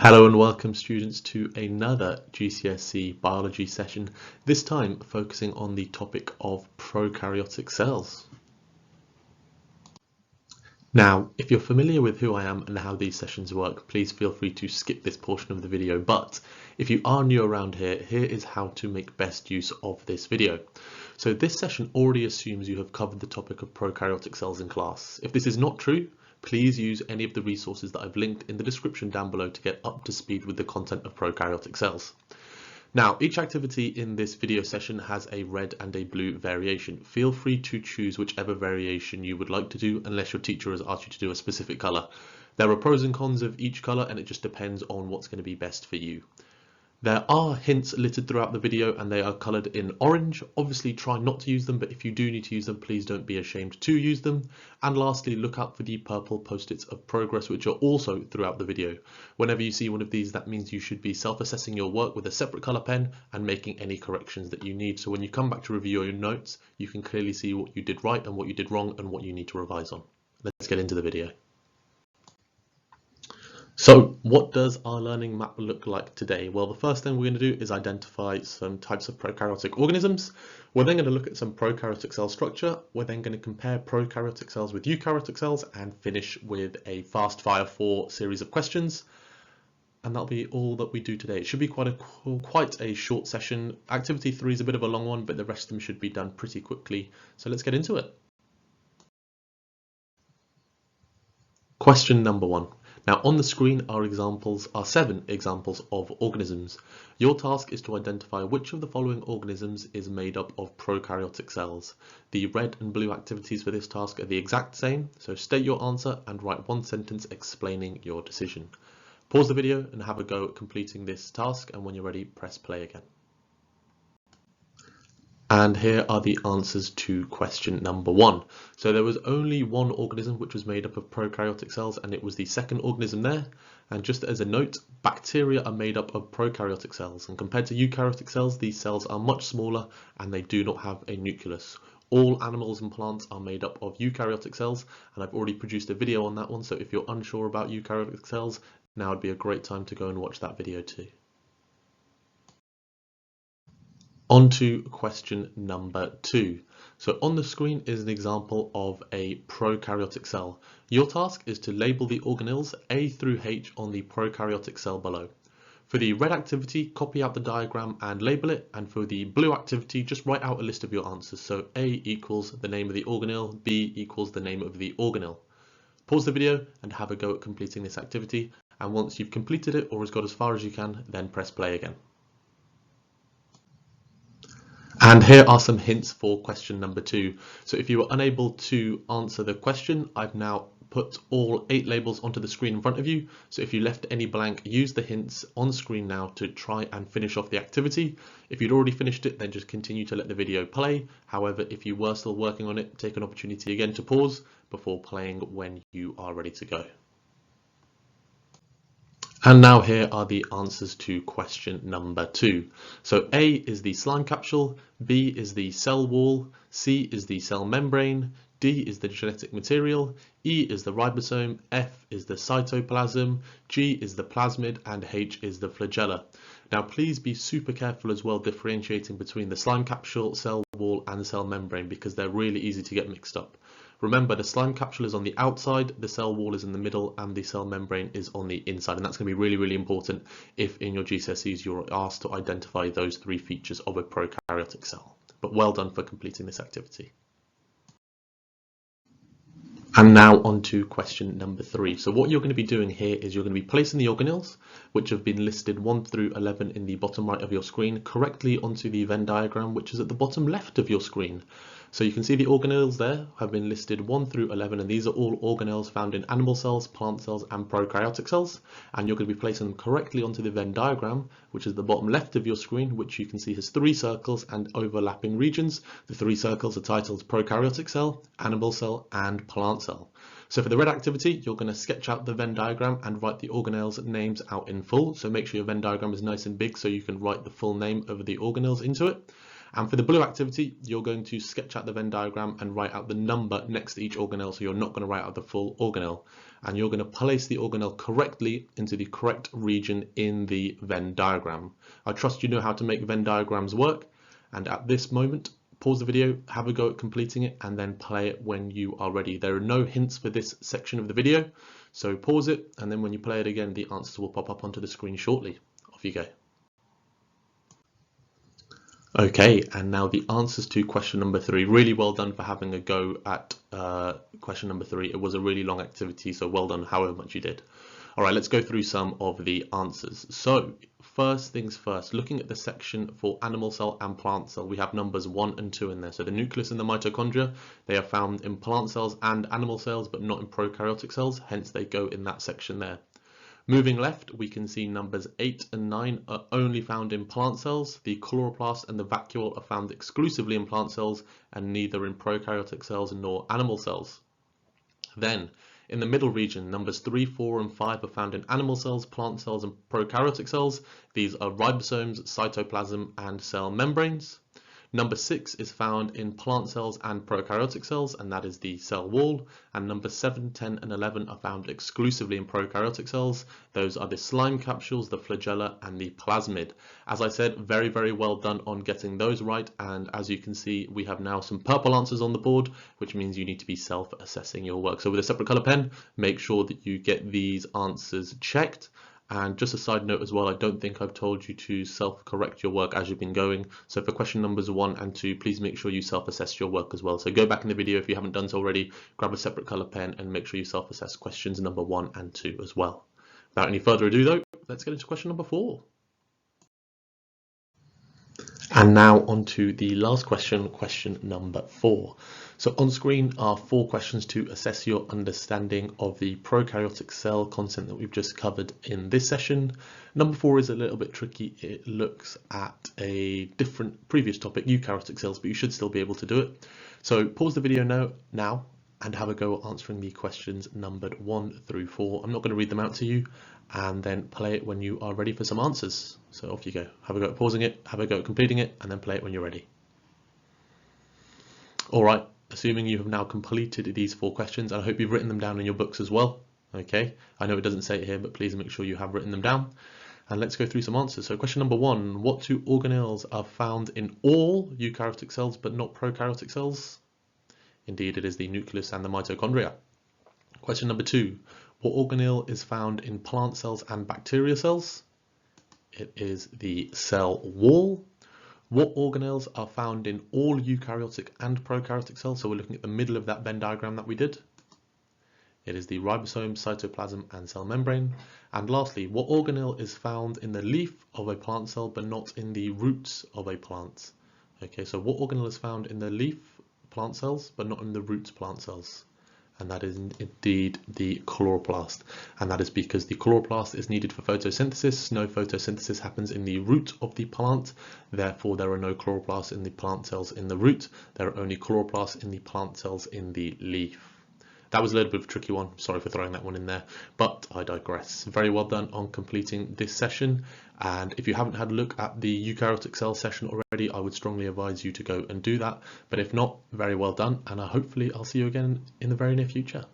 Hello and welcome students to another GCSE biology session, this time focusing on the topic of prokaryotic cells. Now, if you're familiar with who I am and how these sessions work, please feel free to skip this portion of the video, but if you are new around here, here is how to make best use of this video. So this session already assumes you have covered the topic of prokaryotic cells in class. If this is not true, please use any of the resources that I've linked in the description down below to get up to speed with the content of prokaryotic cells. Now, each activity in this video session has a red and a blue variation. Feel free to choose whichever variation you would like to do unless your teacher has asked you to do a specific colour. There are pros and cons of each colour and it just depends on what's going to be best for you. There are hints littered throughout the video and they are coloured in orange. Obviously try not to use them, but if you do need to use them, please don't be ashamed to use them. And lastly, look out for the purple post-its of progress, which are also throughout the video. Whenever you see one of these, that means you should be self-assessing your work with a separate colour pen and making any corrections that you need. So when you come back to review your notes, you can clearly see what you did right and what you did wrong and what you need to revise on. Let's get into the video. So what does our learning map look like today? Well, the first thing we're going to do is identify some types of prokaryotic organisms. We're then going to look at some prokaryotic cell structure. We're then going to compare prokaryotic cells with eukaryotic cells and finish with a fast fire 4 series of questions. And that'll be all that we do today. It should be quite a short session. Activity 3 is a bit of a long one, but the rest of them should be done pretty quickly. So let's get into it. Question number 1. Now on the screen are 7 examples of organisms. Your task is to identify which of the following organisms is made up of prokaryotic cells. The red and blue activities for this task are the exact same, so state your answer and write one sentence explaining your decision. Pause the video and have a go at completing this task, and when you're ready, press play again. And here are the answers to question number 1. So there was only one organism which was made up of prokaryotic cells, and it was the second organism there. And just as a note, bacteria are made up of prokaryotic cells, and compared to eukaryotic cells, these cells are much smaller and they do not have a nucleus. All animals and plants are made up of eukaryotic cells, and I've already produced a video on that one, so if you're unsure about eukaryotic cells, now would be a great time to go and watch that video too. On to question number 2. So on the screen is an example of a prokaryotic cell. Your task is to label the organelles A through H on the prokaryotic cell below. For the red activity, copy out the diagram and label it, and for the blue activity, just write out a list of your answers. So A equals the name of the organelle, B equals the name of the organelle. Pause the video and have a go at completing this activity, and once you've completed it or has got as far as you can, then press play again. And here are some hints for question number 2. So if you were unable to answer the question, I've now put all 8 labels onto the screen in front of you. So if you left any blank, use the hints on screen now to try and finish off the activity. If you'd already finished it, then just continue to let the video play. However, if you were still working on it, take an opportunity again to pause before playing when you are ready to go. And now here are the answers to question number 2. So A is the slime capsule, B is the cell wall, C is the cell membrane, D is the genetic material, E is the ribosome, F is the cytoplasm, G is the plasmid, and H is the flagella. Now please be super careful as well differentiating between the slime capsule, cell wall and cell membrane, because they're really easy to get mixed up. Remember, the slime capsule is on the outside, the cell wall is in the middle, and the cell membrane is on the inside. And that's going to be really, really important if in your GCSEs you're asked to identify those 3 features of a prokaryotic cell. But well done for completing this activity. And now on to question number 3. So what you're going to be doing here is you're going to be placing the organelles, which have been listed 1 through 11 in the bottom right of your screen, correctly onto the Venn diagram, which is at the bottom left of your screen. So you can see the organelles there have been listed 1 through 11, and these are all organelles found in animal cells, plant cells and prokaryotic cells. And you're going to be placing them correctly onto the Venn diagram, which is the bottom left of your screen, which you can see has 3 circles and overlapping regions. The 3 circles are titled prokaryotic cell, animal cell and plant cell. So for the red activity, you're going to sketch out the Venn diagram and write the organelles names out in full. So make sure your Venn diagram is nice and big so you can write the full name of the organelles into it. And for the blue activity, you're going to sketch out the Venn diagram and write out the number next to each organelle, so you're not going to write out the full organelle. and you're going to place the organelle correctly into the correct region in the Venn diagram. I trust you know how to make Venn diagrams work, and at this moment, pause the video, have a go at completing it, and then play it when you are ready. There are no hints for this section of the video, so pause it, and then when you play it again, the answers will pop up onto the screen shortly. Off you go. Okay, and now the answers to question number 3. Really well done for having a go at question number 3. It was a really long activity, so well done however much you did. All right, let's go through some of the answers. So first things first, looking at the section for animal cell and plant cell, we have numbers 1 and 2 in there. So the nucleus and the mitochondria, they are found in plant cells and animal cells, but not in prokaryotic cells, hence they go in that section there. Moving left, we can see numbers 8 and 9 are only found in plant cells. The chloroplast and the vacuole are found exclusively in plant cells and neither in prokaryotic cells nor animal cells. Then, in the middle region, numbers 3, 4 and 5 are found in animal cells, plant cells and prokaryotic cells. These are ribosomes, cytoplasm and cell membranes. Number 6 is found in plant cells and prokaryotic cells, and that is the cell wall. And number 7, 10 and 11 are found exclusively in prokaryotic cells. Those are the slime capsules, the flagella and the plasmid. As I said, very, very well done on getting those right. And as you can see, we have now some purple answers on the board, which means you need to be self-assessing your work. So with a separate color pen, make sure that you get these answers checked. And just a side note as well, I don't think I've told you to self-correct your work as you've been going. So for question numbers 1 and 2, please make sure you self-assess your work as well. So go back in the video if you haven't done so already, grab a separate color pen and make sure you self-assess questions number 1 and 2 as well. Without any further ado though, let's get into question number 4. And now on to the last question, question number 4. So on screen are 4 questions to assess your understanding of the prokaryotic cell content that we've just covered in this session. Number 4 is a little bit tricky. It looks at a different previous topic, eukaryotic cells, but you should still be able to do it. So pause the video now and have a go at answering the questions numbered 1 through 4. I'm not going to read them out to you, and then play it when you are ready for some answers. So off you go. Have a go at pausing it, have a go at completing it, and then play it when you're ready. All right, assuming you have now completed these 4 questions, and I hope you've written them down in your books as well. Okay, I know it doesn't say it here, but please make sure you have written them down. And let's go through some answers. So question number 1, what 2 organelles are found in all eukaryotic cells but not prokaryotic cells? Indeed, it is the nucleus and the mitochondria. Question number 2, what organelle is found in plant cells and bacteria cells? It is the cell wall. What organelles are found in all eukaryotic and prokaryotic cells? So we're looking at the middle of that Venn diagram that we did. It is the ribosome, cytoplasm and cell membrane. And lastly, what organelle is found in the leaf of a plant cell but not in the roots of a plant? Okay, so what organelle is found in the leaf plant cells but not in the roots plant cells? And that is indeed the chloroplast. And that is because the chloroplast is needed for photosynthesis. No photosynthesis happens in the root of the plant. Therefore, there are no chloroplasts in the plant cells in the root. There are only chloroplasts in the plant cells in the leaf. That was a little bit of a tricky one. Sorry for throwing that one in there, but I digress. Very well done on completing this session. And if you haven't had a look at the eukaryotic cell session already, I would strongly advise you to go and do that. But if not, very well done. And hopefully I'll see you again in the very near future.